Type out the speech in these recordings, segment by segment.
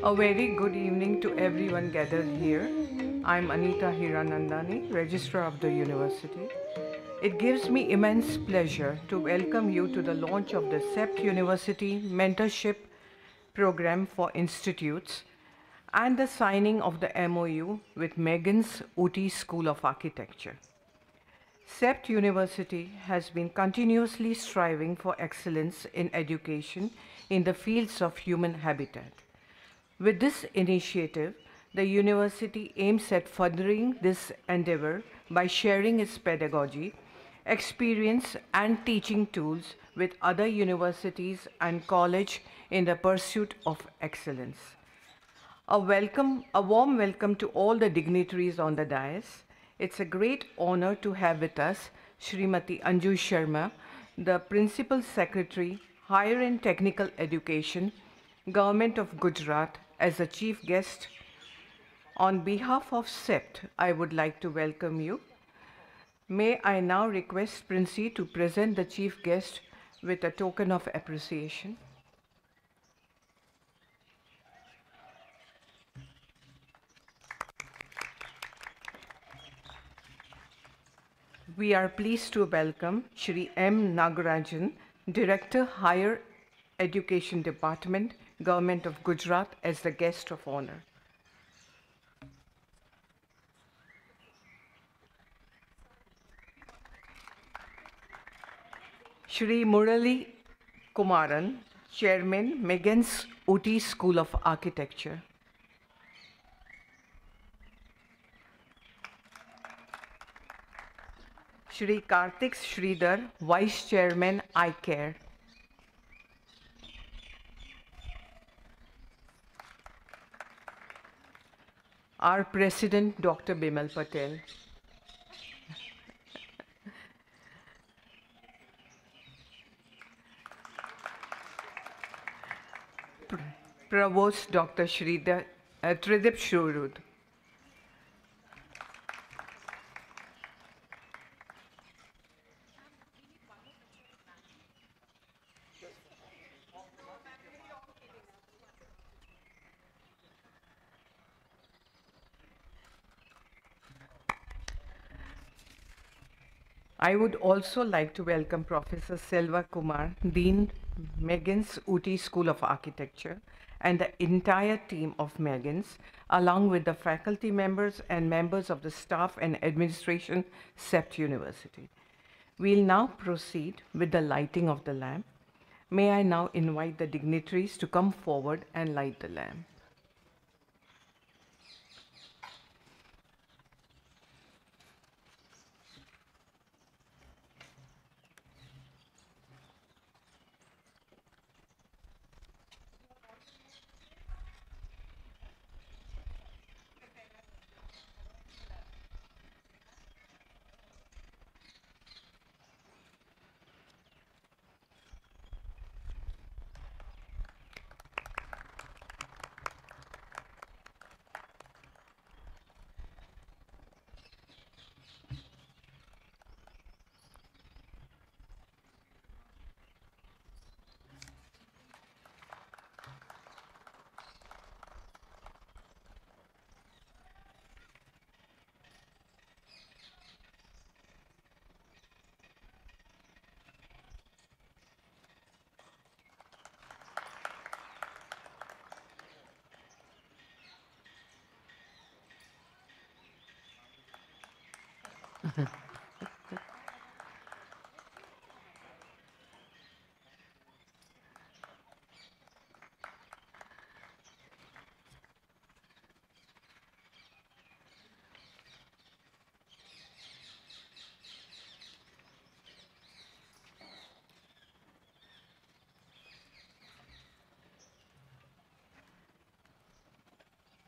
A very good evening to everyone gathered here. I'm Anita Hiranandani, Registrar of the University. It gives me immense pleasure to welcome you to the launch of the CEPT University Mentorship Program for Institutes and the signing of the MOU with Megan's Uti School of Architecture. CEPT University has been continuously striving for excellence in education in the fields of human habitat. With this initiative, the university aims at furthering this endeavor by sharing its pedagogy, experience, and teaching tools with other universities and college in the pursuit of excellence. A warm welcome to all the dignitaries on the dais. It's a great honor to have with us Srimati Anju Sharma, the Principal Secretary, Higher and Technical Education, Government of Gujarat, as the chief guest. On behalf of CEPT, I would like to welcome you. May I now request Princey to present the chief guest with a token of appreciation. We are pleased to welcome Shri M. Nagarajan, Director, Higher Education Department, Government of Gujarat, as the guest of honor. Shri Murali Kumaran, Chairman, Megan's Uti School of Architecture. Shri Kartik Sridhar, Vice Chairman, iCare. Our President, Dr. Bimal Patel. Provost, Dr. Tridip Shurud. I would also like to welcome Professor Selva Kumar, Dean, Megan's Uti School of Architecture, and the entire team of Megan's, along with the faculty members and members of the staff and administration, CEPT University. We'll now proceed with the lighting of the lamp. May I now invite the dignitaries to come forward and light the lamp.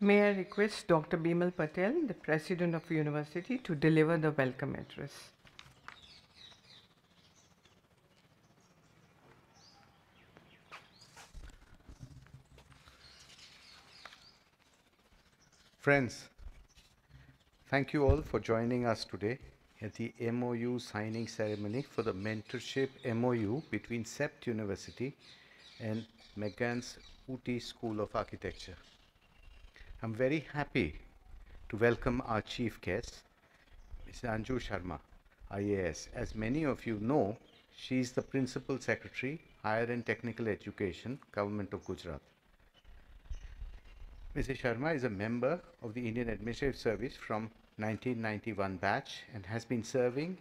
May I request Dr. Bimal Patel, the President of the University, to deliver the welcome address. Friends, thank you all for joining us today at the MOU signing ceremony for the mentorship MOU between CEPT University and Megan's Uti School of Architecture. I'm very happy to welcome our chief guest, Ms. Anju Sharma, IAS. As many of you know, she is the Principal Secretary, Higher and Technical Education, Government of Gujarat. Mrs. Sharma is a member of the Indian Administrative Service from 1991 batch and has been serving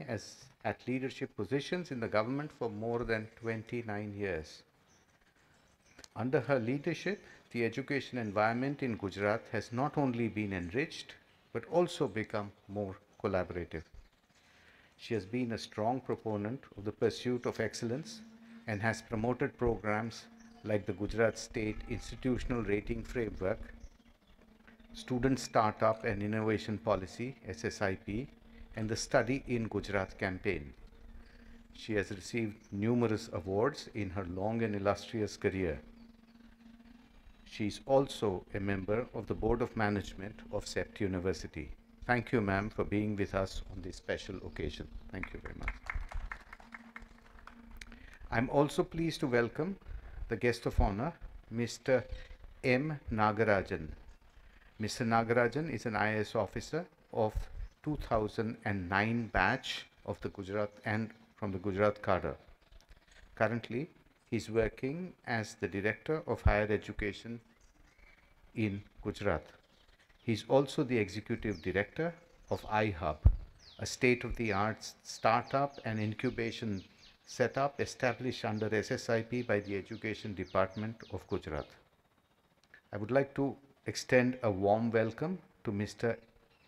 at leadership positions in the government for more than 29 years. Under her leadership, the education environment in Gujarat has not only been enriched, but also become more collaborative. She has been a strong proponent of the pursuit of excellence and has promoted programs like the Gujarat State Institutional Rating Framework, Student Startup and Innovation Policy, SSIP, and the Study in Gujarat campaign. She has received numerous awards in her long and illustrious career. She is also a member of the Board of Management of CEPT University. Thank you, ma'am, for being with us on this special occasion. Thank you very much. I'm also pleased to welcome the guest of honor, Mr. M. Nagarajan. Mr. Nagarajan is an IAS officer of 2009 batch of the Gujarat and from the Gujarat cadre. Currently, he is working as the Director of Higher Education in Gujarat. He is also the Executive Director of iHub, a state-of-the-art startup and incubation setup established under SSIP by the Education Department of Gujarat. I would like to extend a warm welcome to Mr.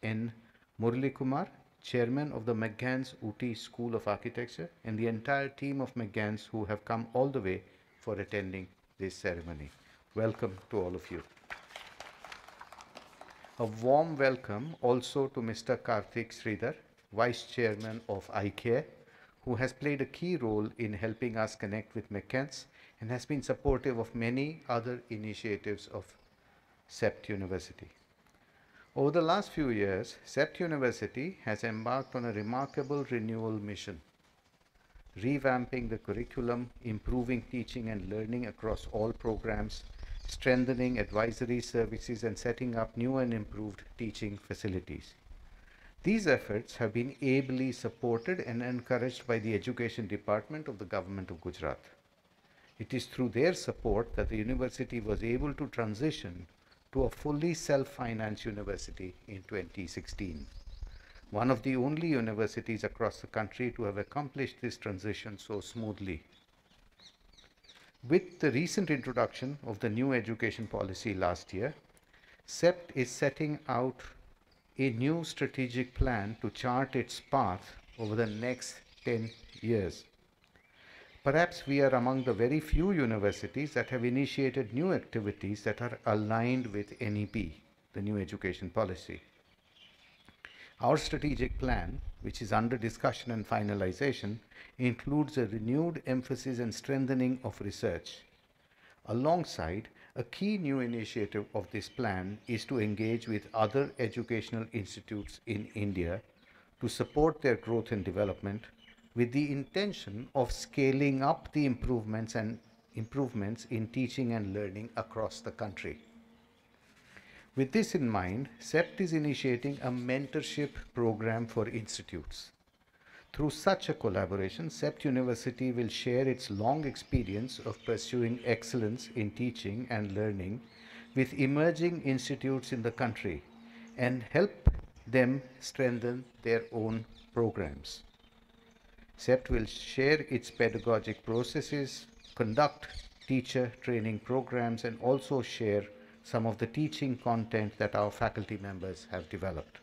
N. Murali Kumar, Chairman of the McGann's Ooty School of Architecture, and the entire team of McGann's who have come all the way for attending this ceremony. Welcome to all of you. A warm welcome also to Mr. Karthik Sridhar, Vice Chairman of iCare, who has played a key role in helping us connect with McGann's and has been supportive of many other initiatives of CEPT University. Over the last few years, CEPT University has embarked on a remarkable renewal mission, revamping the curriculum, improving teaching and learning across all programs, strengthening advisory services, and setting up new and improved teaching facilities. These efforts have been ably supported and encouraged by the Education Department of the Government of Gujarat. It is through their support that the university was able to transition to a fully self-financed university in 2016. One of the only universities across the country to have accomplished this transition so smoothly. With the recent introduction of the new education policy last year, CEPT is setting out a new strategic plan to chart its path over the next 10 years. Perhaps we are among the very few universities that have initiated new activities that are aligned with NEP, the new education policy. Our strategic plan, which is under discussion and finalization, includes a renewed emphasis and strengthening of research. Alongside, a key new initiative of this plan is to engage with other educational institutes in India to support their growth and development, with the intention of scaling up the improvements in teaching and learning across the country. With this in mind, CEPT is initiating a mentorship program for institutes. Through such a collaboration, CEPT University will share its long experience of pursuing excellence in teaching and learning with emerging institutes in the country and help them strengthen their own programs. CEPT will share its pedagogic processes, conduct teacher training programs, and also share some of the teaching content that our faculty members have developed.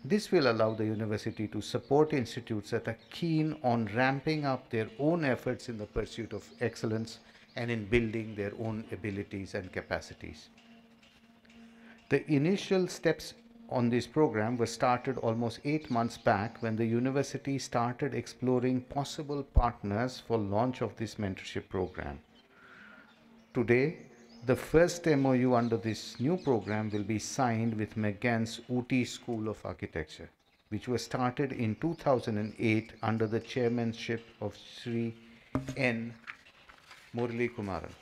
This will allow the university to support institutes that are keen on ramping up their own efforts in the pursuit of excellence and in building their own abilities and capacities. The initial steps on this program was started almost 8 months back when the university started exploring possible partners for launch of this mentorship program. Today, the first MOU under this new program will be signed with McGann's Ooty School of Architecture, which was started in 2008 under the chairmanship of Sri N. Murali Kumaran.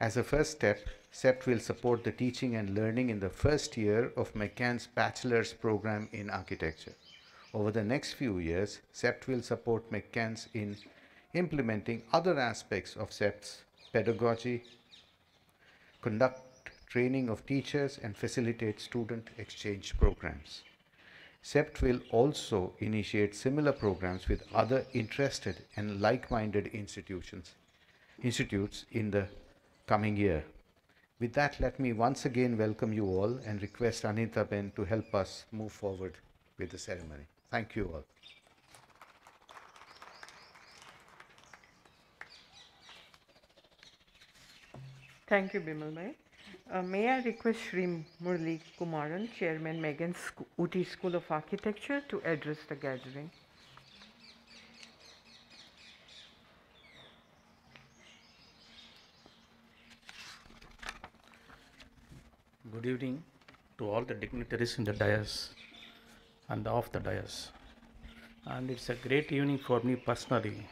As a first step, CEPT will support the teaching and learning in the first year of McCann's bachelor's program in architecture. Over the next few years, CEPT will support McCann's in implementing other aspects of CEPT's pedagogy, conduct training of teachers, and facilitate student exchange programs. CEPT will also initiate similar programs with other interested and like-minded institutes in the coming year. With that, let me once again welcome you all and request Anita Ben to help us move forward with the ceremony. Thank you all. Thank you, Bimal Bhai. May I request Shri Murli Kumaran, Chairman, Megan's Uti School of Architecture, to address the gathering. Good evening to all the dignitaries in the dais and off the dais. And it's a great evening for me personally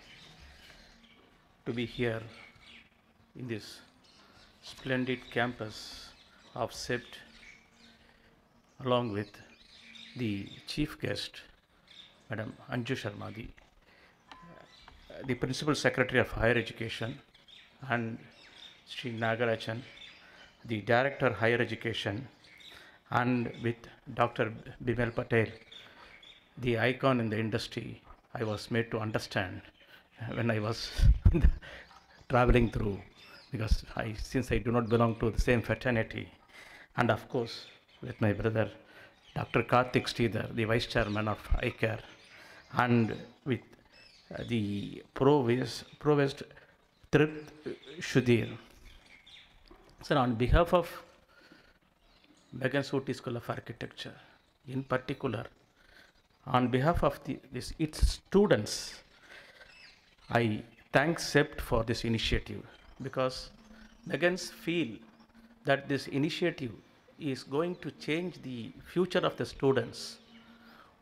to be here in this splendid campus of CEPT along with the chief guest, Madam Anju Sharma, the Principal Secretary of Higher Education, and Sri Nagarajan, the Director Higher Education, and with Dr. Bimal Patel, the icon in the industry. I was made to understand when I was traveling through, because since I do not belong to the same fraternity, and of course with my brother Dr. Karthik Sridhar, the Vice Chairman of ICARE, and with the Provost Trip Shudhir. Sir, on behalf of Megan's Uti School of Architecture, in particular, on behalf of its students, I thank CEPT for this initiative, because Megan's feel that this initiative is going to change the future of the students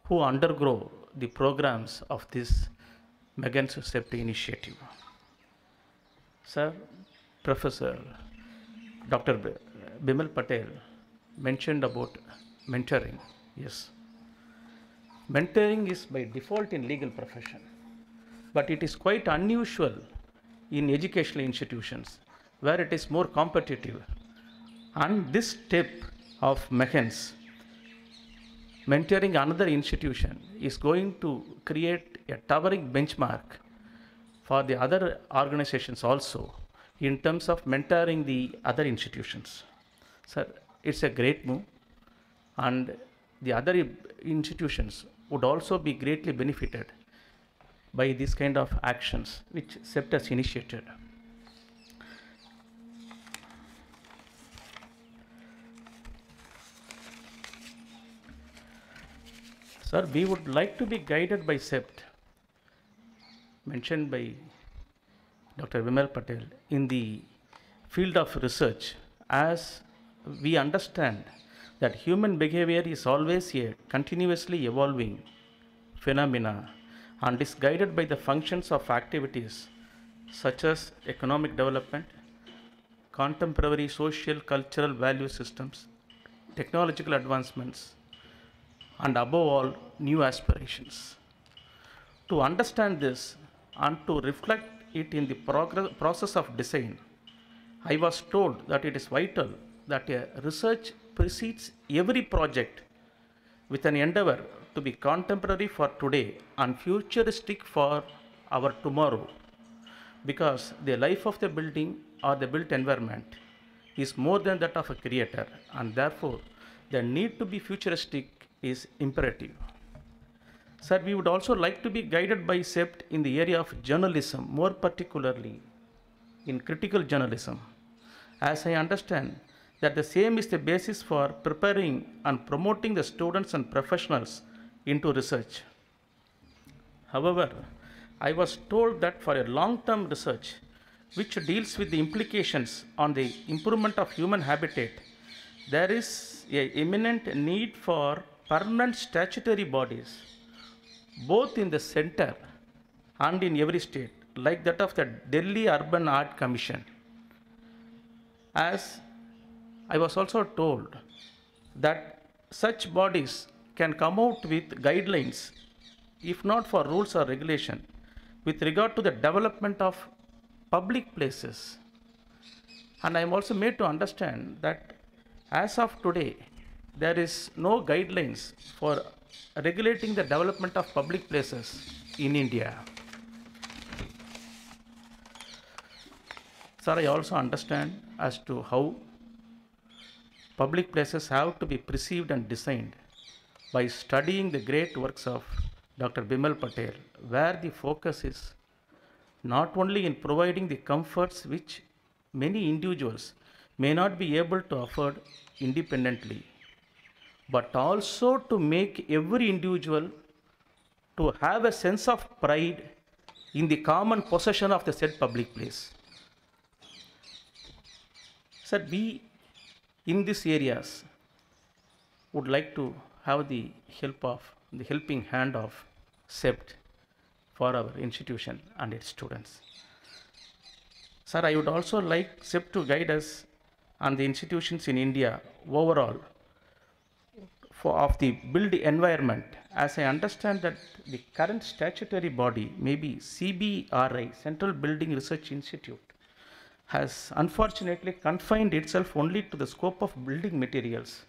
who undergo the programs of this Megan's CEPT initiative. Sir, Professor Dr. Bimal Patel mentioned about mentoring. Yes, mentoring is by default in legal profession, but it is quite unusual in educational institutions where it is more competitive. And this step of McCann's mentoring another institution is going to create a towering benchmark for the other organizations also in terms of mentoring the other institutions. Sir, it's a great move, and the other institutions would also be greatly benefited by this kind of actions which CEPT has initiated. Sir, we would like to be guided by CEPT, mentioned by Dr. Bimal Patel, in the field of research, as we understand that human behavior is always a continuously evolving phenomena and is guided by the functions of activities such as economic development, contemporary social cultural value systems, technological advancements, and above all, new aspirations. To understand this and to reflect it in the process of design, I was told that it is vital that a research precedes every project with an endeavor to be contemporary for today and futuristic for our tomorrow, because the life of the building or the built environment is more than that of a creator, and therefore the need to be futuristic is imperative. Sir, we would also like to be guided by CEPT in the area of journalism, more particularly in critical journalism, as I understand that the same is the basis for preparing and promoting the students and professionals into research. However, I was told that for a long-term research which deals with the implications on the improvement of human habitat, there is an imminent need for permanent statutory bodies, both in the center and in every state, like that of the Delhi Urban Art Commission, as I was also told that such bodies can come out with guidelines, if not for rules or regulation, with regard to the development of public places. And I am also made to understand that as of today, there is no guidelines for regulating the development of public places in India. Sir, I also understand as to how public places have to be perceived and designed by studying the great works of Dr. Bimal Patel, where the focus is not only in providing the comforts which many individuals may not be able to afford independently, but also to make every individual to have a sense of pride in the common possession of the said public place. Sir, we in these areas would like to have the helping hand of CEPT for our institution and its students. Sir, I would also like CEPT to guide us and the institutions in India overall of the built environment, as I understand that the current statutory body, maybe CBRI, Central Building Research Institute, has unfortunately confined itself only to the scope of building materials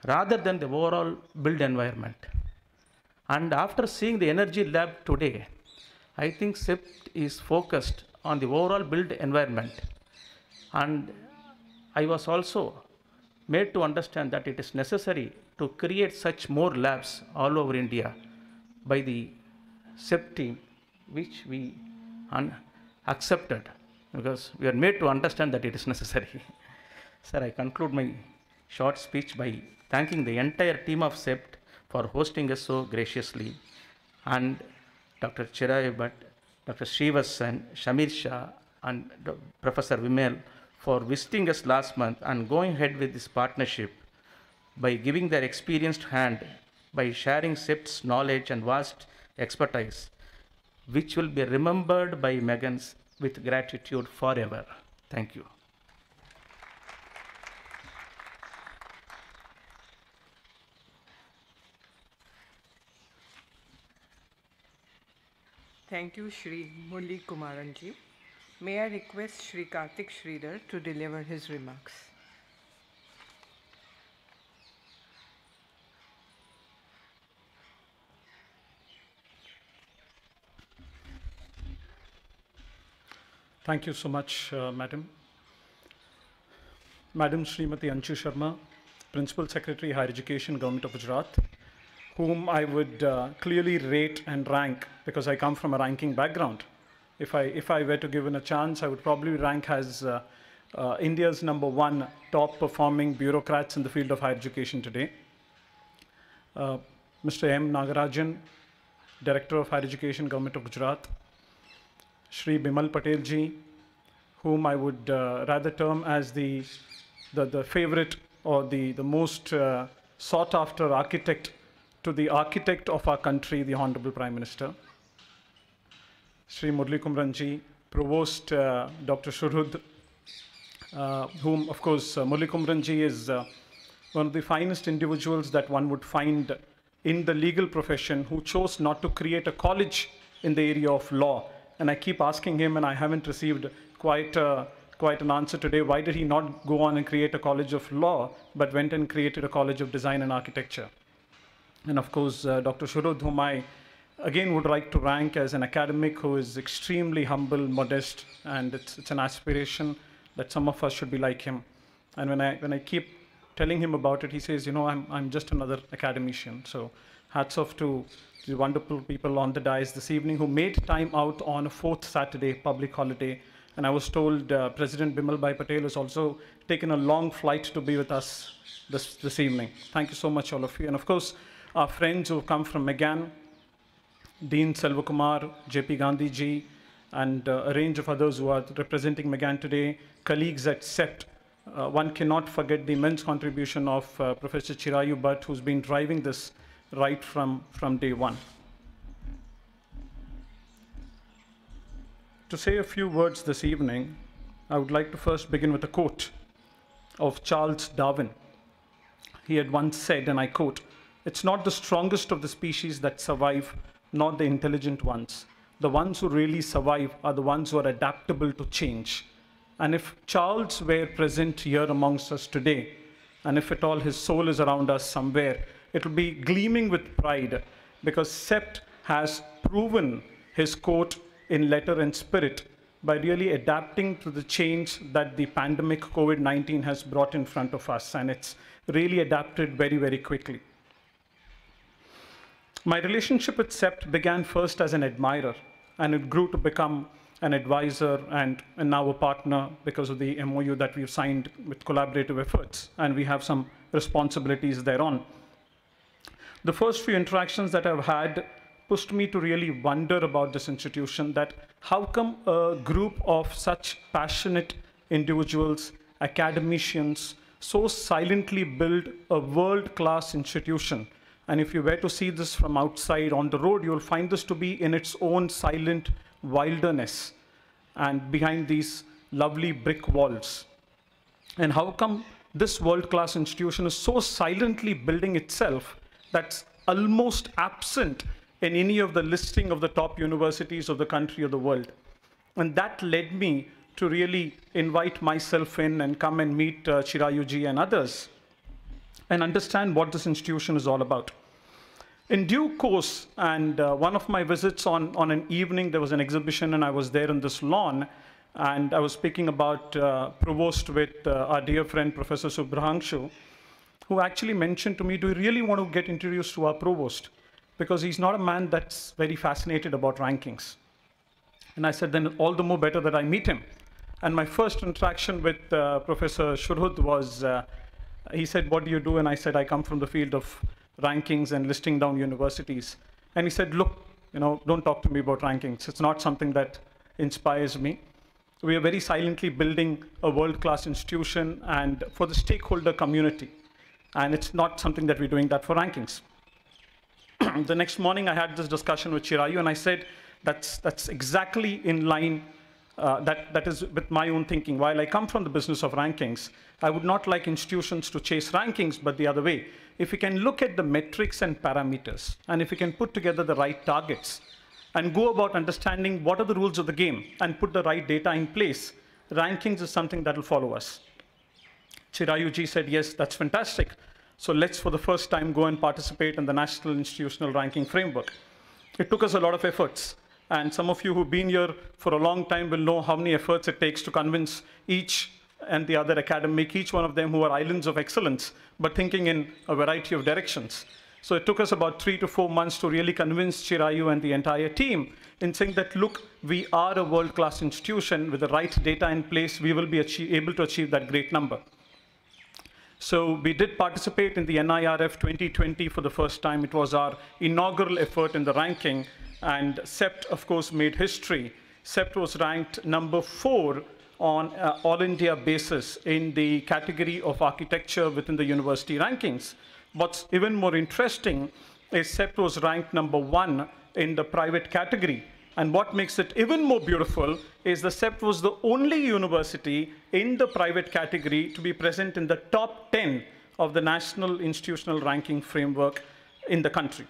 rather than the overall built environment. And after seeing the energy lab today, I think CEPT is focused on the overall built environment. And I was also made to understand that it is necessary to create such more labs all over India by the CEPT team, which we accepted because we are made to understand that it is necessary. Sir, I conclude my short speech by thanking the entire team of CEPT for hosting us so graciously, and Dr. Chirayu Bhatt, Dr. Srivasan, Shamir Shah, and Professor Vimal for visiting us last month and going ahead with this partnership by giving their experienced hand, by sharing CEPT's knowledge and vast expertise, which will be remembered by Megans with gratitude forever. Thank you. Thank you, Shri Murli Kumaranji. May I request Shri Karthik Sridhar to deliver his remarks. Thank you so much, Madam. Madam Srimati Anshu Sharma, Principal Secretary, Higher Education, Government of Gujarat, whom I would clearly rate and rank because I come from a ranking background. If I were to given a chance, I would probably rank as India's #1 top performing bureaucrats in the field of higher education today. Mr. M. Nagarajan, Director of Higher Education, Government of Gujarat. Shri Bimal Patel ji, whom I would rather term as the favorite or the most sought after architect to the architect of our country, the Honorable Prime Minister. Shri Murli Kumaranji, Provost Dr. Shurud, whom of course Murli Kumaranji is one of the finest individuals that one would find in the legal profession, who chose not to create a college in the area of law. And I keep asking him, and I haven't received quite an answer today. Why did he not go on and create a college of law, but went and created a college of design and architecture? And of course, Dr. Shurud, whom I again would like to rank as an academic who is extremely humble, modest, and it's an aspiration that some of us should be like him. And when I keep telling him about it, he says, I'm just another academician. So hats off to the wonderful people on the dais this evening who made time out on a 4th Saturday, public holiday. And I was told President Bimal Bhai Patel has also taken a long flight to be with us this evening. Thank you so much, all of you. And of course, our friends who come from Megan, Dean Selvakumar, JP Gandhi ji, and a range of others who are representing Megan today, colleagues at CEPT. One cannot forget the immense contribution of Professor Chirayu Bhatt, who's been driving this right from day one. To say a few words this evening, I would like to first begin with a quote. of Charles Darwin. He had once said, and I quote, "It's not the strongest of the species that survive, not the intelligent ones. The ones who really survive are the ones who are adaptable to change." And if Charles were present here amongst us today, and if at all his soul is around us somewhere, it will be gleaming with pride, because CEPT has proven his quote in letter and spirit by really adapting to the change that the pandemic COVID-19 has brought in front of us, and it's really adapted very, very quickly. My relationship with CEPT began first as an admirer, and it grew to become an advisor and now a partner because of the MOU that we've signed with collaborative efforts, and we have some responsibilities thereon. The first few interactions that I've had pushed me to really wonder about this institution, that how come a group of such passionate individuals, academicians, so silently build a world-class institution. And if you were to see this from outside on the road, you'll find this to be in its own silent wilderness and behind these lovely brick walls. And how come this world-class institution is so silently building itself that's almost absent in any of the listing of the top universities of the country or the world? And that led me to really invite myself in and come and meet Chirayuji and others and understand what this institution is all about. In due course, and one of my visits on an evening, there was an exhibition and I was there in this lawn, and I was speaking about Provost with our dear friend, Professor Subhrangshu, who actually mentioned to me, "Do you really want to get introduced to our Provost? Because he's not a man that's very fascinated about rankings." And I said, then all the more better that I meet him. And my first interaction with Professor Shurhud was, he said, "What do you do?" And I said, "I come from the field of rankings and listing down universities." And he said, "Look, don't talk to me about rankings. It's not something that inspires me. We are very silently building a world-class institution and for the stakeholder community. And it's not something that we're doing that for rankings." The next morning, I had this discussion with Chirayu, and I said, that's exactly in line, that is with my own thinking. While I come from the business of rankings, I would not like institutions to chase rankings, but the other way. If we can look at the metrics and parameters, and if we can put together the right targets, and go about understanding what are the rules of the game, and put the right data in place, rankings is something that will follow us. Chirayuji said, "Yes, that's fantastic. So let's, for the first time, go and participate in the National Institutional Ranking Framework." It took us a lot of efforts. And some of you who've been here for a long time will know how many efforts it takes to convince each and the other academic, each one of them who are islands of excellence, but thinking in a variety of directions. So it took us about 3 to 4 months to really convince Chirayu and the entire team in saying that, look, we are a world-class institution. With the right data in place, we will be able to achieve that great number. So we did participate in the NIRF 2020 for the first time. It was our inaugural effort in the ranking, and CEPT, of course, made history. CEPT was ranked number 4 on an all-India basis in the category of architecture within the university rankings. What's even more interesting is CEPT was ranked number 1 in the private category. And what makes it even more beautiful is the CEPT was the only university in the private category to be present in the top 10 of the National Institutional Ranking Framework in the country.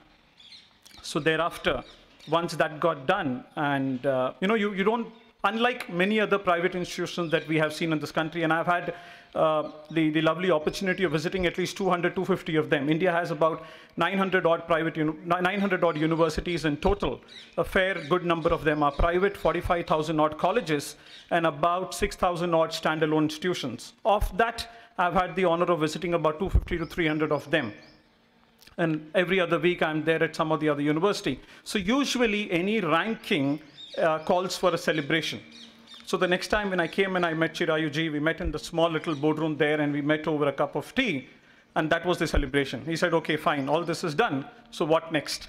So thereafter, once that got done, and you don't, unlike many other private institutions that we have seen in this country, and I've had the lovely opportunity of visiting at least 200, 250 of them. India has about 900 odd universities in total. A fair good number of them are private, 45,000 odd colleges, and about 6,000 odd standalone institutions. Of that, I've had the honor of visiting about 250 to 300 of them. And every other week, I'm there at some of the other university. So usually, any ranking calls for a celebration. So the next time when I came and I met Chirayuji, we met in the small little boardroom there, and we met over a cup of tea, and that was the celebration. He said, "Okay, fine, all this is done, so what next?"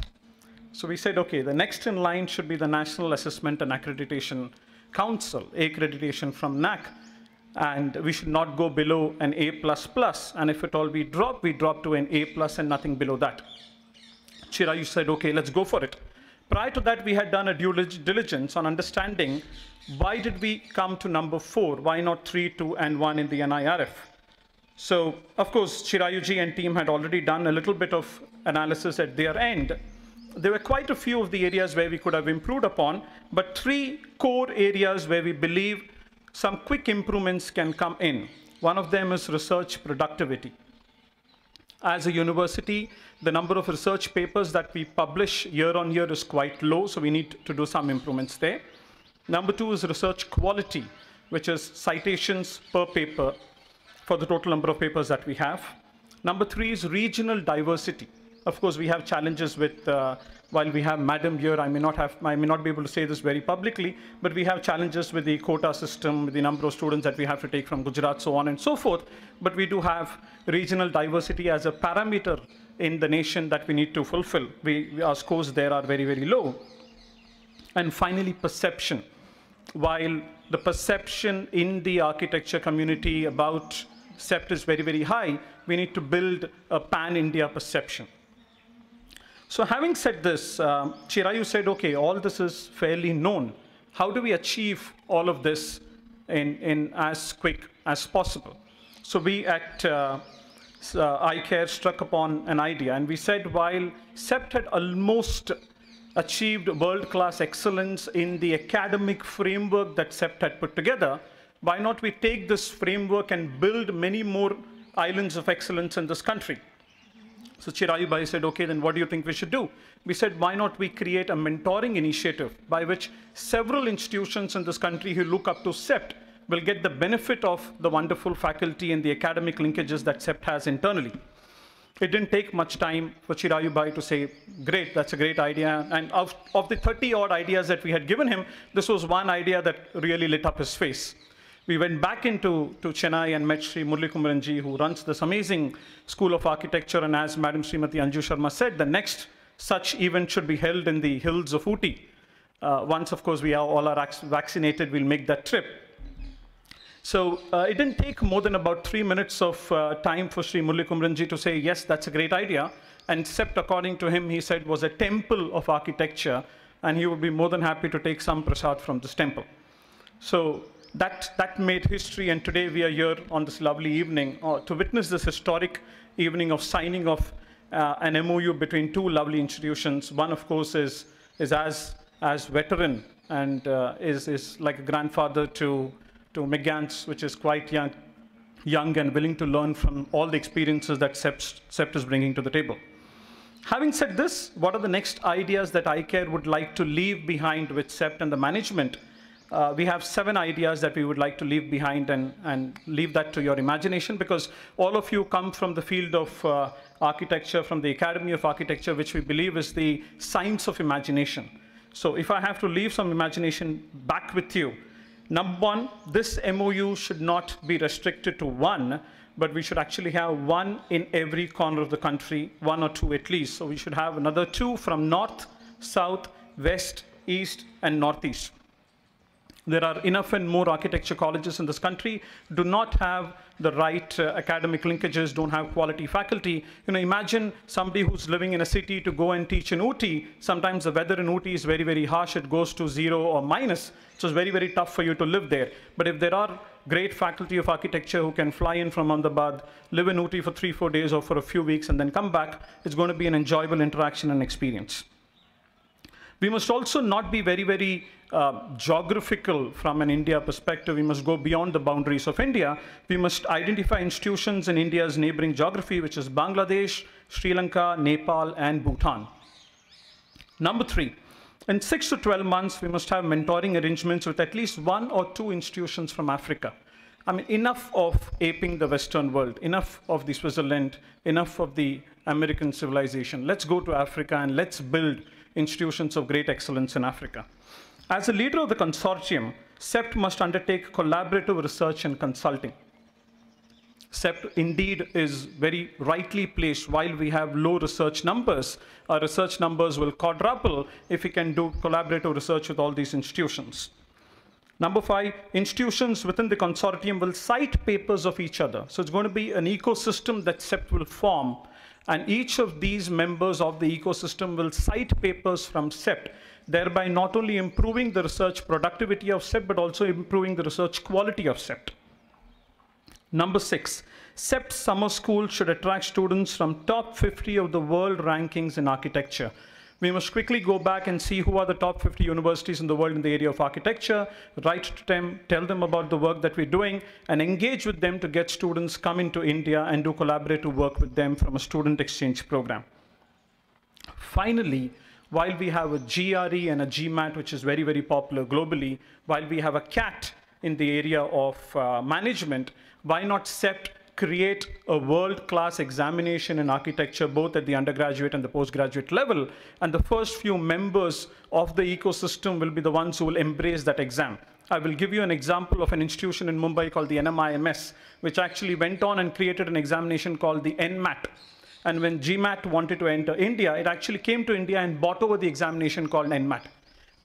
So we said, okay, the next in line should be the National Assessment and Accreditation Council, accreditation from NAC, and we should not go below an A++, and if at all we drop to an A+ and nothing below that. Chirayu said, okay, let's go for it. Prior to that, we had done a due diligence on understanding why did we come to number 4, why not 3, 2, and 1 in the NIRF. So, of course, Chirayuji and team had already done a little bit of analysis at their end. There were quite a few of the areas where we could have improved upon, but 3 core areas where we believe some quick improvements can come in. One of them is research productivity. As a university, the number of research papers that we publish year on year is quite low, so we need to do some improvements there. Number 2 is research quality, which is citations per paper for the total number of papers that we have. Number 3 is regional diversity. Of course, we have challenges with, while we have Madam here, I may not be able to say this very publicly, but we have challenges with the quota system, with the number of students that we have to take from Gujarat, so on and so forth. But we do have regional diversity as a parameter in the nation that we need to fulfill. Our scores there are very, very low. And finally, perception. While the perception in the architecture community about CEPT is very, very high, we need to build a pan-India perception. So having said this, Chirayu said, okay, all this is fairly known. How do we achieve all of this in as quick as possible? So we at iCare struck upon an idea, and we said while CEPT had almost achieved world-class excellence in the academic framework that CEPT had put together, why not we take this framework and build many more islands of excellence in this country? So Chirayu Bhai said, okay, then what do you think we should do? We said, why not we create a mentoring initiative by which several institutions in this country who look up to CEPT will get the benefit of the wonderful faculty and the academic linkages that CEPT has internally. It didn't take much time for Chirayu Bhai to say, great, that's a great idea. And of the 30-odd ideas that we had given him, this was one idea that really lit up his face. We went back into Chennai and met Sri Murli Kumaranji, who runs this amazing School of Architecture. And as Madam Srimati Anju Sharma said, the next such event should be held in the hills of Ooty. Once, of course, we all are vaccinated, we'll make that trip. So it didn't take more than about 3 minutes of time for Sri Murli Kumaranji to say, yes, that's a great idea. And CEPT, according to him, he said, was a temple of architecture, and he would be more than happy to take some prasad from this temple. So that made history, and today we are here on this lovely evening to witness this historic evening of signing of an MOU between 2 lovely institutions. One, of course, is as veteran and is like a grandfather to McGann's, which is quite young and willing to learn from all the experiences that CEPT is bringing to the table. Having said this, what are the next ideas that iCare would like to leave behind with CEPT and the management? We have 7 ideas that we would like to leave behind, and leave that to your imagination, because all of you come from the field of architecture, from the Academy of Architecture, which we believe is the science of imagination. So if I have to leave some imagination back with you, number 1, this MOU should not be restricted to 1, but we should actually have 1 in every corner of the country, 1 or 2 at least. So we should have another 2 from north, south, west, east, and northeast. There are enough and more architecture colleges in this country, do not have the right academic linkages, don't have quality faculty. Imagine somebody who's living in a city to go and teach in Ooty. Sometimes the weather in Ooty is very, very harsh. It goes to 0 or minus. So it's very, very tough for you to live there. But if there are great faculty of architecture who can fly in from Ahmedabad, live in Ooty for 3-4 days or for a few weeks and then come back, it's going to be an enjoyable interaction and experience. We must also not be very, very geographical from an India perspective. We must go beyond the boundaries of India. We must identify institutions in India's neighboring geography, which is Bangladesh, Sri Lanka, Nepal, and Bhutan. Number 3, in 6 to 12 months, we must have mentoring arrangements with at least 1 or 2 institutions from Africa. I mean, enough of aping the Western world, enough of the Switzerland, enough of the American civilization. Let's go to Africa and let's build institutions of great excellence in Africa. As a leader of the consortium, CEPT must undertake collaborative research and consulting. CEPT indeed is very rightly placed. While we have low research numbers, our research numbers will quadruple if we can do collaborative research with all these institutions. Number 5, institutions within the consortium will cite papers of each other. So it's going to be an ecosystem that CEPT will form, and each of these members of the ecosystem will cite papers from CEPT, thereby not only improving the research productivity of CEPT, but also improving the research quality of CEPT. Number 6, CEPT Summer School should attract students from top 50 of the world rankings in architecture. We must quickly go back and see who are the top 50 universities in the world in the area of architecture, write to them, tell them about the work that we're doing, and engage with them to get students come into India and do collaborative work with them from a student exchange program. Finally, while we have a GRE and a GMAT, which is very, very popular globally, while we have a CAT in the area of management, why not CEPT create a world-class examination in architecture, both at the undergraduate and the postgraduate level, and the first few members of the ecosystem will be the ones who will embrace that exam. I will give you an example of an institution in Mumbai called the NMIMS, which actually went on and created an examination called the NMAT. And when GMAT wanted to enter India, it actually came to India and bought over the examination called NMAT.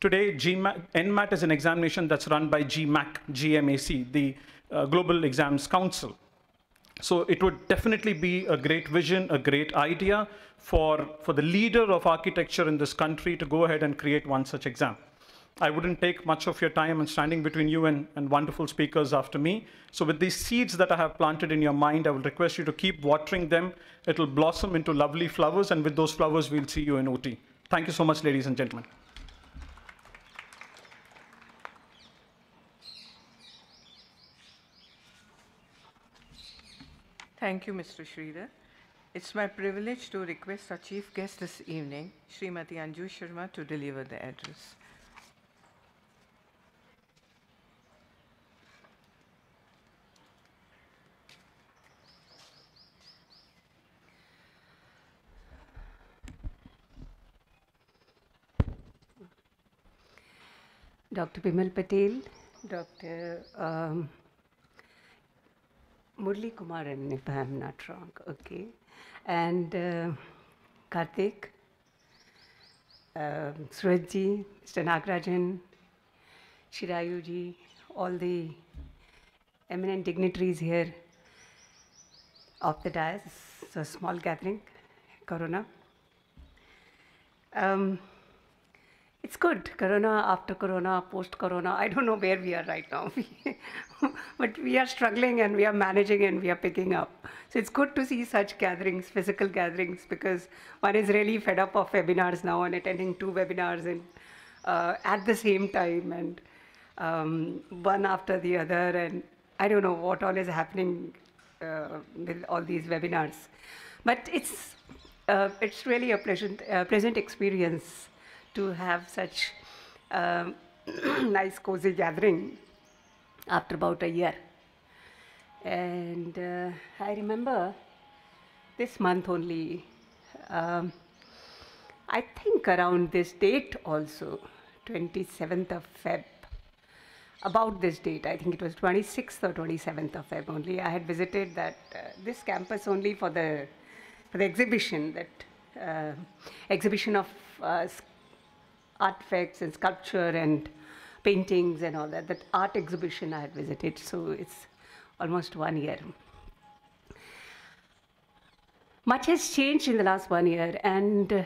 Today, NMAT is an examination that's run by GMAC, the Global Exams Council. So it would definitely be a great vision, a great idea for the leader of architecture in this country to go ahead and create one such exam. I wouldn't take much of your time. I'm standing between you and wonderful speakers after me. So with these seeds that I have planted in your mind, I will request you to keep watering them. It'll blossom into lovely flowers, and with those flowers, we'll see you in OT. Thank you so much, ladies and gentlemen. Thank you, Mr. Sridhar. It's my privilege to request our chief guest this evening, Srimati Anju Sharma, to deliver the address. Dr. Bimal Patel, Dr. Murli Kumaran, if I am not wrong, okay, and Karthik, Surajji, Mr. Nagarajan, Shirayuji, all the eminent dignitaries here of the dais. It's a small gathering, Corona. It's good, Corona, after Corona, post-Corona. I don't know where we are right now. But we are struggling and we are managing and we are picking up. So it's good to see such gatherings, physical gatherings, because one is really fed up of webinars now and attending 2 webinars and, at the same time, and one after the other. And I don't know what all is happening with all these webinars. But it's really a pleasant experience to have such nice, cozy gathering after about a year. And I remember this month only, I think around this date also, 27th of Feb, about this date, I think it was 26th or 27th of Feb only, I had visited that this campus only for the exhibition, that exhibition of artifacts and sculpture and paintings and all that, that art exhibition I had visited. So it's almost 1 year. Much has changed in the last 1 year, and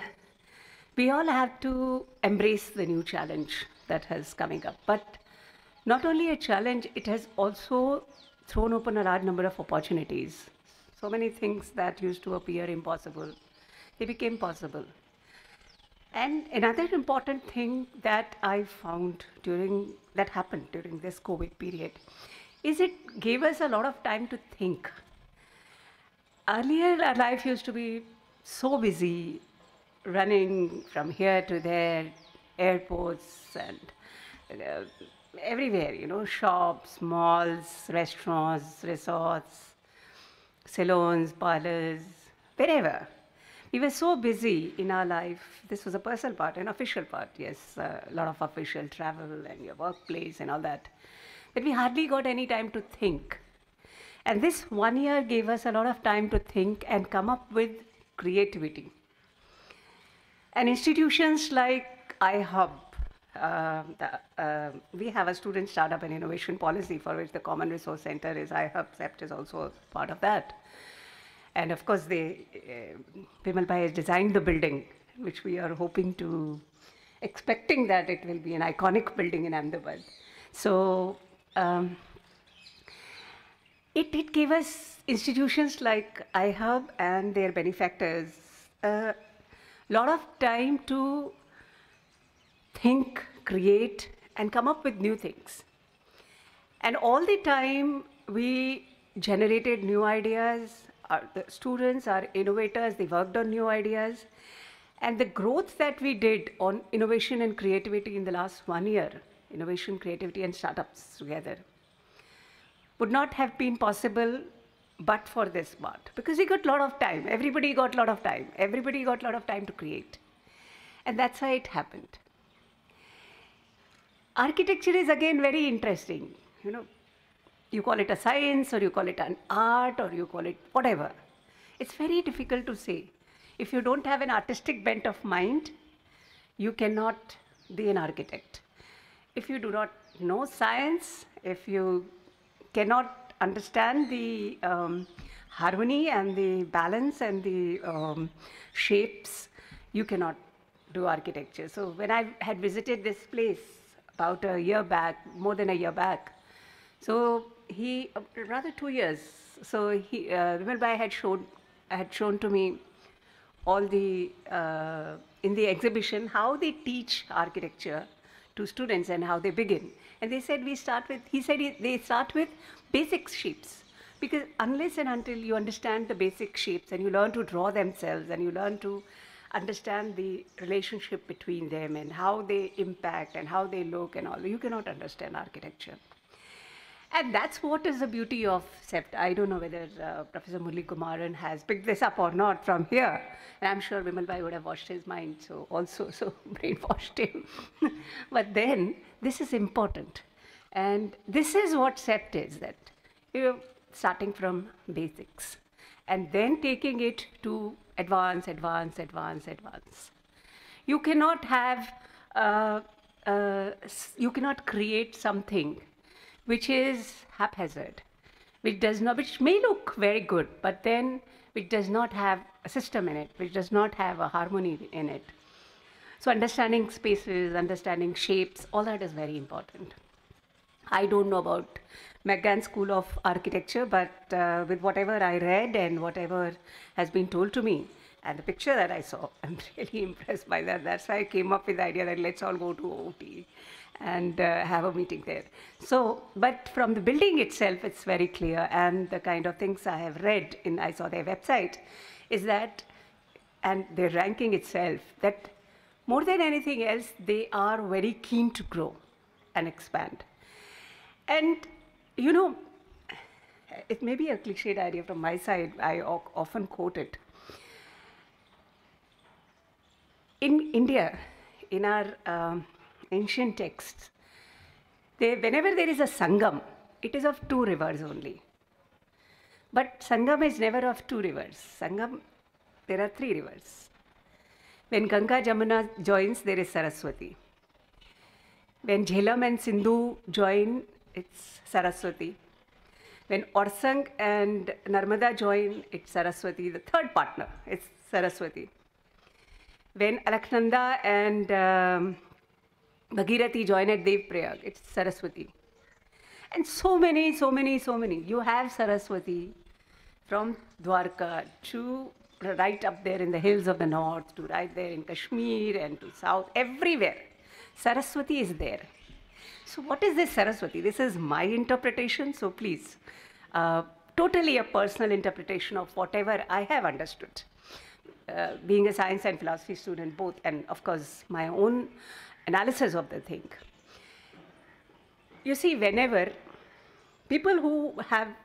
we all have to embrace the new challenge that has coming up. But not only a challenge, it has also thrown open a large number of opportunities. So many things that used to appear impossible, they became possible. And another important thing that I found that happened during this COVID period is it gave us a lot of time to think. Earlier, our life used to be so busy, running from here to there, airports and everywhere, shops, malls, restaurants, resorts, salons, parlors, wherever. We were so busy in our life. This was a personal part, an official part, yes, a lot of official travel and your workplace and all that. But we hardly got any time to think. And this 1 year gave us a lot of time to think and come up with creativity. And institutions like iHub, we have a student startup and innovation policy for which the Common Resource Center is iHub. CEPT is also a part of that. And of course, Bimal Bhai has designed the building, which we are expecting that it will be an iconic building in Ahmedabad. So It gave us institutions like iHub and their benefactors a lot of time to think, create, and come up with new things. And all the time we generated new ideas. The students are innovators, they worked on new ideas. And the growth that we did on innovation and creativity in the last 1 year, innovation, creativity, and startups together, would not have been possible but for this part. Because we got a lot of time. Everybody got a lot of time. Everybody got a lot of time to create. And that's why it happened. Architecture is again very interesting. You know, you call it a science, or you call it an art, or you call it whatever. It's very difficult to say. If you don't have an artistic bent of mind, you cannot be an architect. If you do not know science, if you cannot understand the harmony and the balance and the shapes, you cannot do architecture. So when I had visited this place about a year back, more than a year back, so rather 2 years, so Vimal Bhai had shown to me all the, in the exhibition, how they teach architecture to students and how they begin. And they said they start with basic shapes. Because unless and until you understand the basic shapes and you learn to draw themselves and you learn to understand the relationship between them and how they impact and how they look and all, you cannot understand architecture. And that's what is the beauty of CEPT. I don't know whether Professor Murali Kumaran has picked this up or not from here. And I'm sure Vimal Bhai would have washed his mind, so brainwashed him. But then, this is important. And this is what CEPT is, that you're starting from basics and then taking it to advance. You cannot have, you cannot create something which is haphazard, which may look very good, but then which does not have a system in it, which does not have a harmony in it. So understanding spaces, understanding shapes, all that is very important. I don't know about McGann School of Architecture, but with whatever I read and whatever has been told to me, and the picture that I saw, I'm really impressed by that. That's why I came up with the idea that let's all go to OT and have a meeting there. So, but from the building itself, it's very clear, and the kind of things I have read I saw their website, is that, and their ranking itself, that more than anything else, they are very keen to grow and expand. And, you know, it may be a cliched idea from my side, I often quote it. In India, in our ancient texts, whenever there is a Sangam, it is of 2 rivers only. But Sangam is never of 2 rivers. Sangam, there are 3 rivers. When Ganga Jamuna joins, there is Saraswati. When Jhelum and Sindhu join, it's Saraswati. When Orsang and Narmada join, it's Saraswati. The third partner, it's Saraswati. When Alaknanda and Bhagirathi join at Dev Prayag, it's Saraswati. And so many. You have Saraswati from Dwarka to right up there in the hills of the north, to right there in Kashmir and to south, everywhere. Saraswati is there. So what is this Saraswati? This is my interpretation, so please, totally a personal interpretation of whatever I have understood. Being a science and philosophy student both, and of course my own analysis of the thing. You see, whenever people who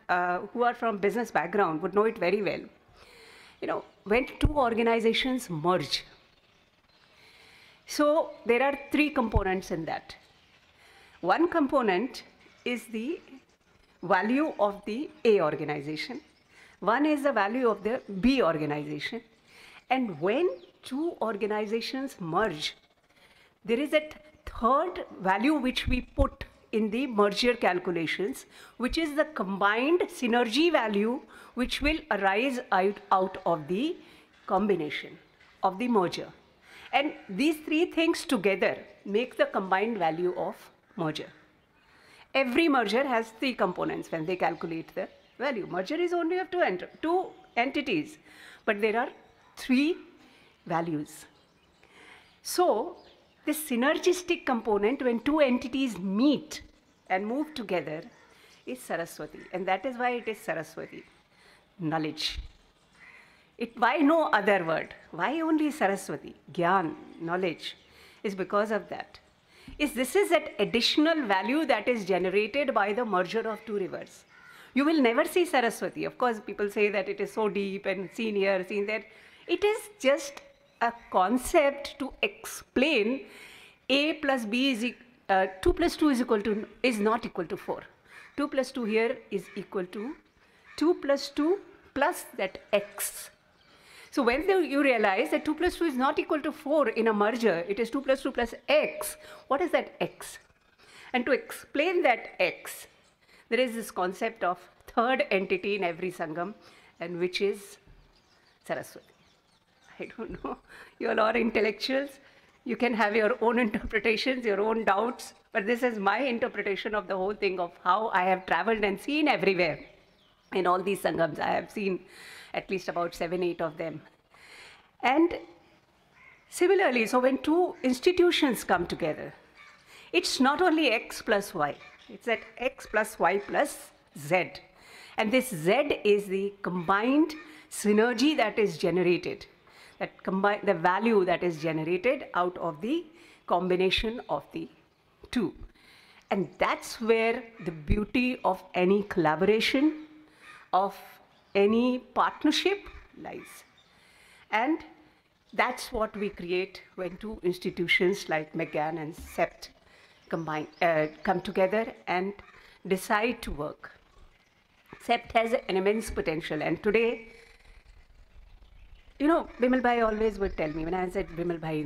are from business background would know it very well, you know, when 2 organizations merge, so there are 3 components in that. One component is the value of the A organization. One is the value of the B organization. And when 2 organizations merge, there is a third value which we put in the merger calculations, which is the combined synergy value which will arise out of the combination of the merger. And these 3 things together make the combined value of merger. Every merger has 3 components when they calculate the value. Merger is only of two entities, but there are 3 values. So this synergistic component, when 2 entities meet and move together, is Saraswati. And that is why it is Saraswati, knowledge. Why no other word? Why only Saraswati? Gyan, knowledge, is because of that. This is that additional value that is generated by the merger of 2 rivers. You will never see Saraswati. Of course, people say that it is so deep and seen here, seen there. It is just a concept to explain A plus B is 2 plus 2 is not equal to 4. 2 plus 2 here is equal to 2 plus 2 plus that x. So when you realize that 2 plus 2 is not equal to 4 in a merger, it is 2 plus 2 plus x. What is that x? And to explain that x, there is this concept of third entity in every Sangam, and which is Saraswati. I don't know, you all are intellectuals. You can have your own interpretations, your own doubts, but this is my interpretation of the whole thing, of how I have traveled and seen everywhere. In all these Sangams, I have seen at least about 7, 8 of them. And similarly, so when 2 institutions come together, it's not only x plus y, it's that x plus y plus z. And this z is the combined synergy that is generated, the value that is generated out of the combination of the 2. And that's where the beauty of any collaboration, of any partnership lies. And that's what we create when 2 institutions like McGann and CEPT come together and decide to work. CEPT has an immense potential, and today, you know, Bimal Bhai always would tell me, when I said Bimal Bhai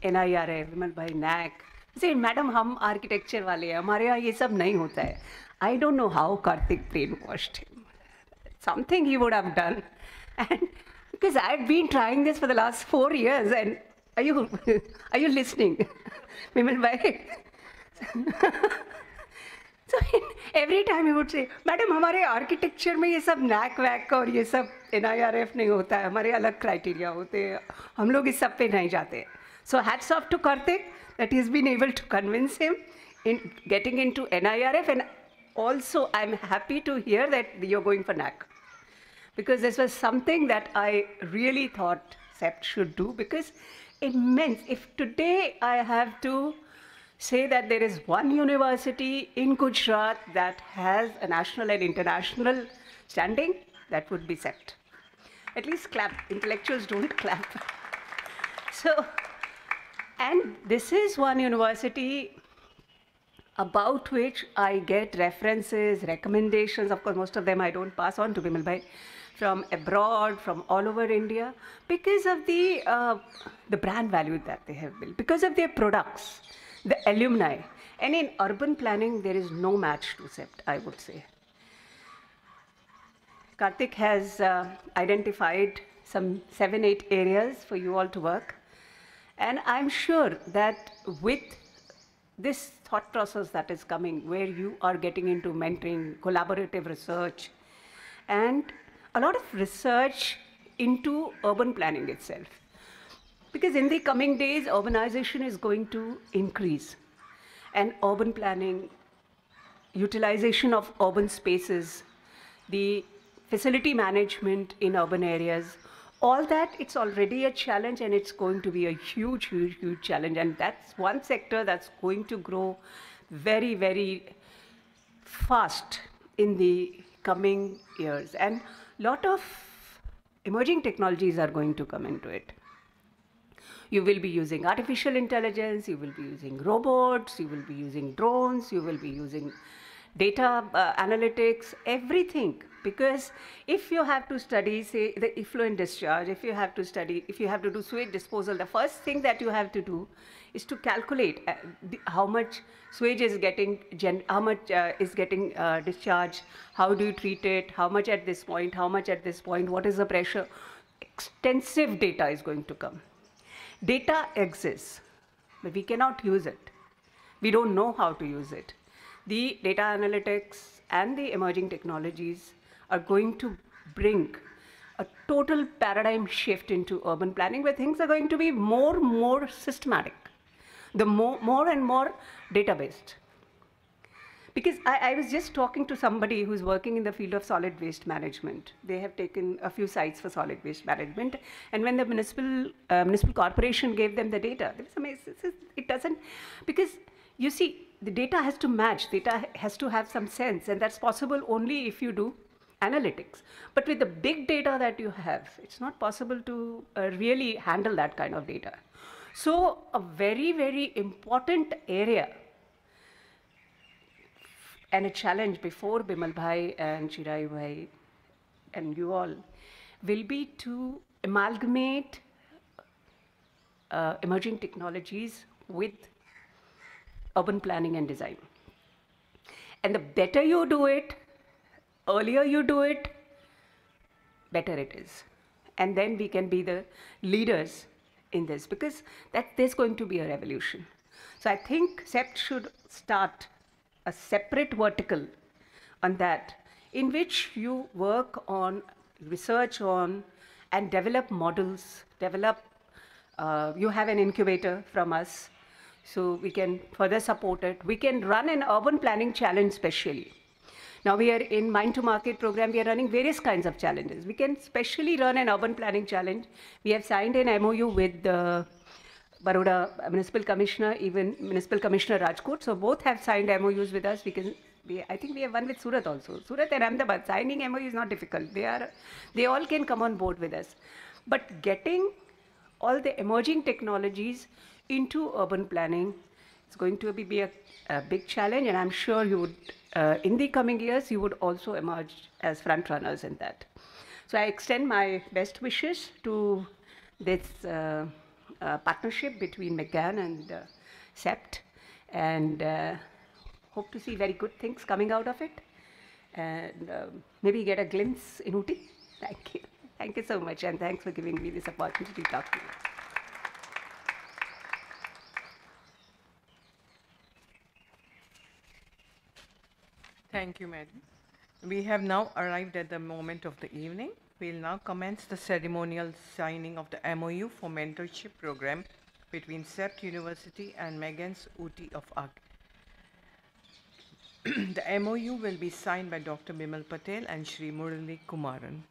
NIRF, Bimal Bhai NAC, he said, Madam, hum architecture wale hain, hamare yahan ye sab nahi hota hai. I don't know how Karthik brainwashed him. Something he would have done. And because I've been trying this for the last 4 years, and are you listening? Bimal Bhai? So every time he would say, Madam, हमारे architecture में ये सब NAC वैक और ये सब NIRF नहीं होता है, हमारे अलग criteria होते हैं, हम लोग इस सब पे नहीं जाते. So hats off to Karthik that he's been able to convince him in getting into NIRF, and also I'm happy to hear that you're going for NAC, because this was something that I really thought CEPT should do, because immense. If today I have to say that there is one university in Gujarat that has a national and international standing, that would be CEPT. At least clap. Intellectuals don't clap. So, and this is one university about which I get references, recommendations. Of course, most of them I don't pass on to Bimal Bhai, from abroad, from all over India, because of the brand value that they have built, because of their products, the alumni. And in urban planning, there is no match to CEPT, I would say. Karthik has identified some 7, 8 areas for you all to work. And I'm sure that with this thought process that is coming, where you are getting into mentoring, collaborative research, and a lot of research into urban planning itself. Because in the coming days, urbanization is going to increase. And urban planning, utilization of urban spaces, the facility management in urban areas, all that, it's already a challenge, and it's going to be a huge, huge, huge challenge. And that's one sector that's going to grow very, very fast in the coming years. And a lot of emerging technologies are going to come into it. You will be using artificial intelligence, you will be using robots, you will be using drones, you will be using data analytics, everything. Because if you have to study, say, the effluent discharge, if you have to do sewage disposal, the first thing that you have to do is to calculate how much sewage is getting, discharged, how do you treat it, how much at this point, how much at this point, what is the pressure. Extensive data is going to come. Data exists, but we cannot use it. We don't know how to use it. The data analytics and the emerging technologies are going to bring a total paradigm shift into urban planning where things are going to be more systematic, the more and more data-based. Because I was just talking to somebody who's working in the field of solid waste management. They have taken a few sites for solid waste management, and when the municipal corporation gave them the data, they was amazed. It doesn't, because you see, the data has to match, data has to have some sense, and that's possible only if you do analytics. But with the big data that you have, it's not possible to really handle that kind of data. So a very important area and a challenge before Bimal Bhai and Chirayu Bhai and you all will be to amalgamate emerging technologies with urban planning and design. And the better you do it, earlier you do it, better it is. And then we can be the leaders in this, because there's going to be a revolution. So I think CEPT should start a separate vertical on that, in which you work on, research on, and develop models, you have an incubator from us, so we can further support it. We can run an urban planning challenge specially. Now we are in Mind to Market program, we are running various kinds of challenges. We can specially run an urban planning challenge. We have signed an MOU with the Baroda Municipal Commissioner, even Municipal Commissioner Rajkot. So both have signed MOUs with us. I think we have one with Surat also. Surat and Ahmedabad, signing MOU is not difficult. They all can come on board with us. But getting all the emerging technologies into urban planning is going to be a big challenge, and I'm sure you would, in the coming years, you would also emerge as front runners in that. So I extend my best wishes to this partnership between McGann and CEPT, and hope to see very good things coming out of it, and maybe get a glimpse in Ooty. Thank you. Thank you so much, and thanks for giving me this opportunity to talk to you. Thank you, Madam. We have now arrived at the moment of the evening. We'll now commence the ceremonial signing of the MOU for mentorship program between CEPT University and Megan's Ooty of Arc. The MOU will be signed by Dr. Bimal Patel and Shri Murali Kumaran.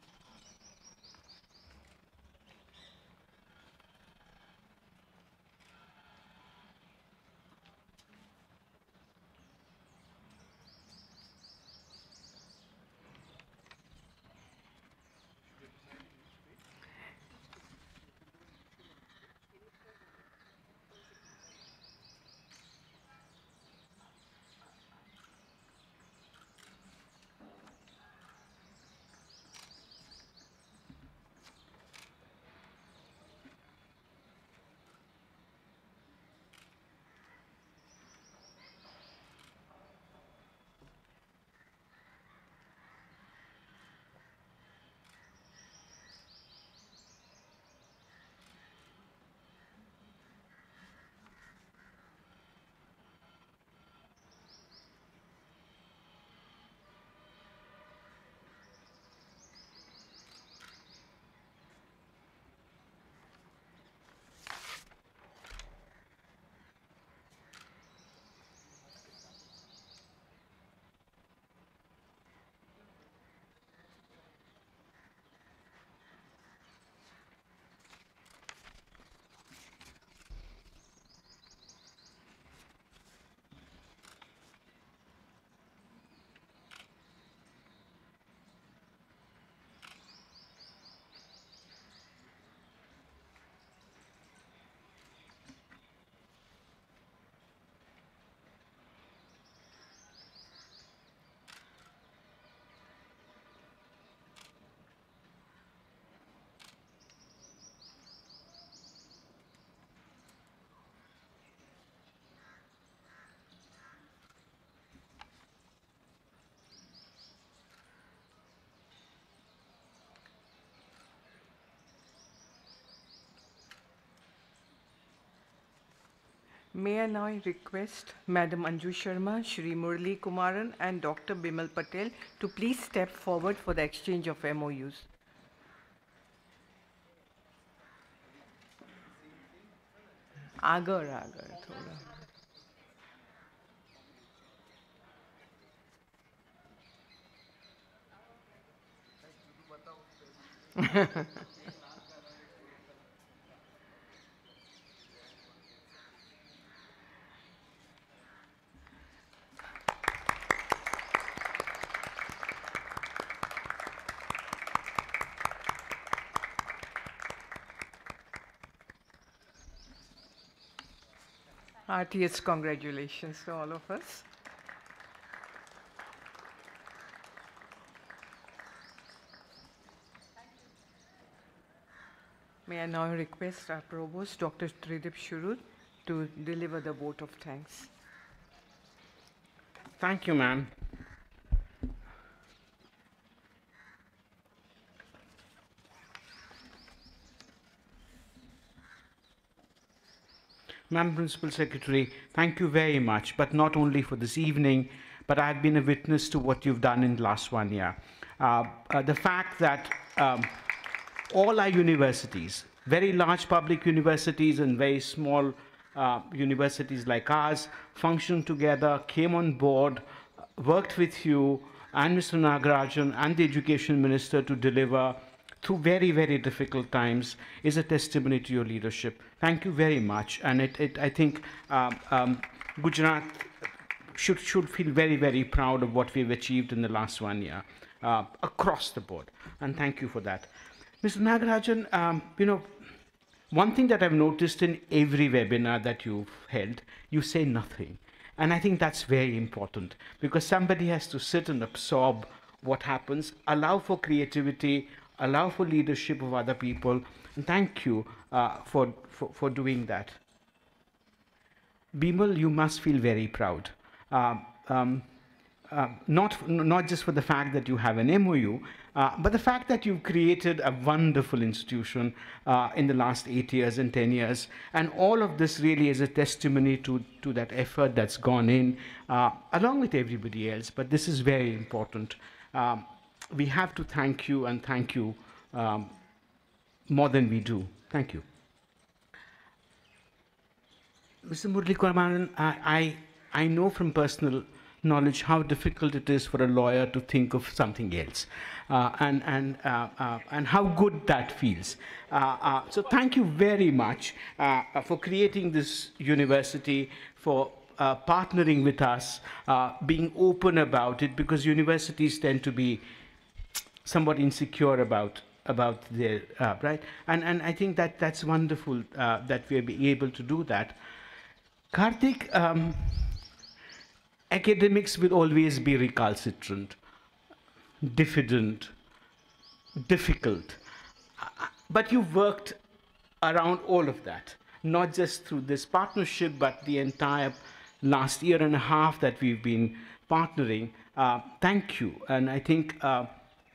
May I now request Madam Anju Sharma, Shri Murli Kumaran, and Dr. Bimal Patel to please step forward for the exchange of MOUs. Agar Agar थोड़ा Heartiest congratulations to all of us. May I now request our Provost, Dr. Tridip Shurud, to deliver the vote of thanks. Thank you, ma'am. Ma'am Principal Secretary, thank you very much, but not only for this evening, but I've been a witness to what you've done in the last 1 year. The fact that all our universities, very large public universities and very small universities like ours, functioned together, came on board, worked with you and Mr. Nagarajan and the Education Minister to deliver through very, very difficult times is a testimony to your leadership. Thank you very much. And I think Gujarat should feel very, very proud of what we've achieved in the last 1 year across the board. And thank you for that. Mr. Nagarajan, one thing that I've noticed in every webinar that you've held, you say nothing. And I think that's very important because somebody has to sit and absorb what happens, allow for creativity, allow for leadership of other people. And thank you for doing that. Bimal, you must feel very proud. Not just for the fact that you have an MOU, but the fact that you've created a wonderful institution in the last 8 years and 10 years. And all of this really is a testimony to that effort that's gone in, along with everybody else. But this is very important. We have to thank you and thank you more than we do. Thank you. Mr. Murli Kumaran, I know from personal knowledge how difficult it is for a lawyer to think of something else, and how good that feels. So thank you very much for creating this university, for partnering with us, being open about it, because universities tend to be somewhat insecure about their right, and I think that's wonderful that we are able to do that. Karthik, academics will always be recalcitrant, diffident, difficult, but you've worked around all of that, not just through this partnership, but the entire last year and a half that we've been partnering. Thank you, and I think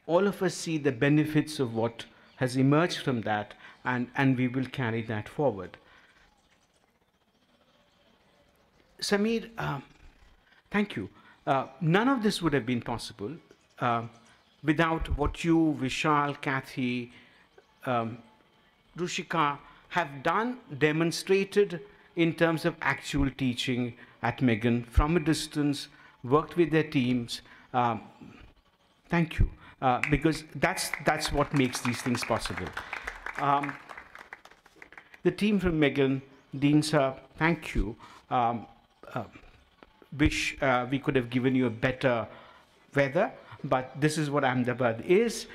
all of us see the benefits of what has emerged from that, and we will carry that forward. Samir, thank you. None of this would have been possible without what you, Vishal, Kathy, Rushika have done, demonstrated in terms of actual teaching at Megan from a distance, worked with their teams. Thank you, because that's what makes these things possible. The team from Megan, Dean sir, thank you. Wish we could have given you a better weather, but this is what Ahmedabad is.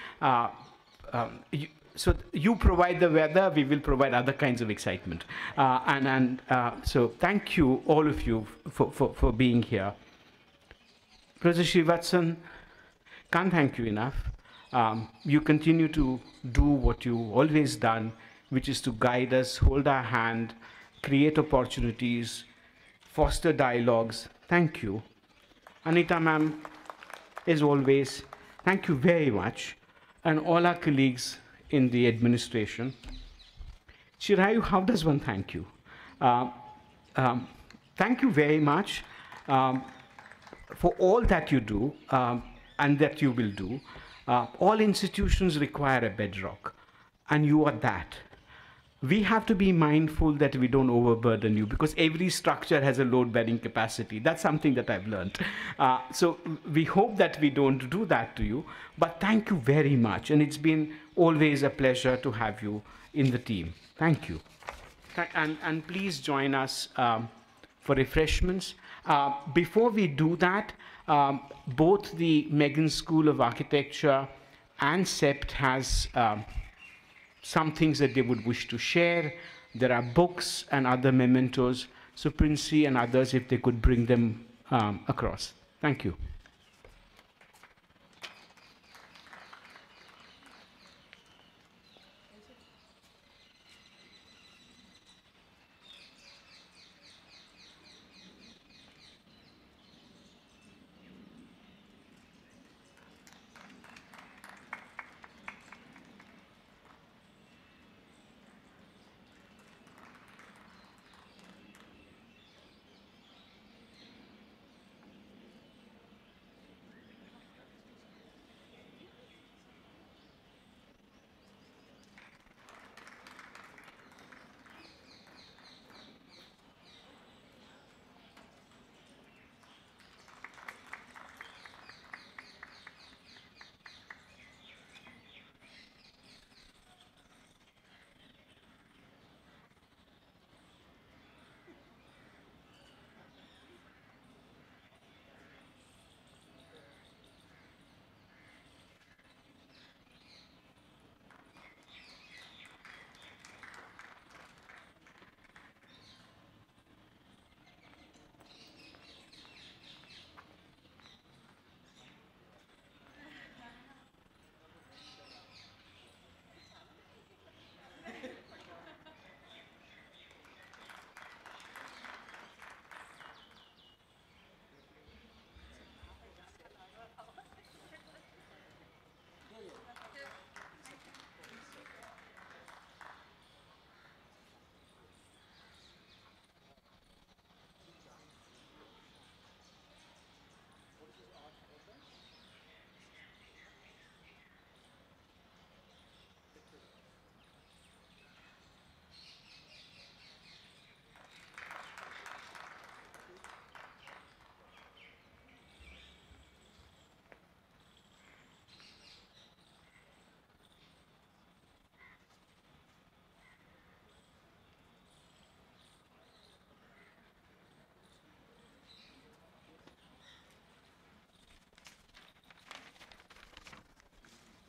So you provide the weather, we will provide other kinds of excitement. So thank you, all of you, for being here. Professor Srivatsan, can't thank you enough. You continue to do what you've always done, which is to guide us, hold our hand, create opportunities, foster dialogues. Thank you. Anita ma'am, as always, thank you very much. And all our colleagues in the administration. Chirayu, how does one thank you? thank you very much for all that you do and that you will do. All institutions require a bedrock, and you are that. We have to be mindful that we don't overburden you, because every structure has a load-bearing capacity. That's something that I've learned. So we hope that we don't do that to you, but thank you very much. And it's been always a pleasure to have you in the team. Thank you. And please join us for refreshments. Before we do that, both the Meghan School of Architecture and CEPT has some things that they would wish to share. There are books and other mementos. So Princey and others, if they could bring them across. Thank you.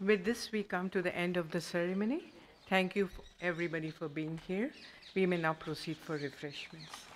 With this, we come to the end of the ceremony. Thank you, everybody, for being here. We may now proceed for refreshments.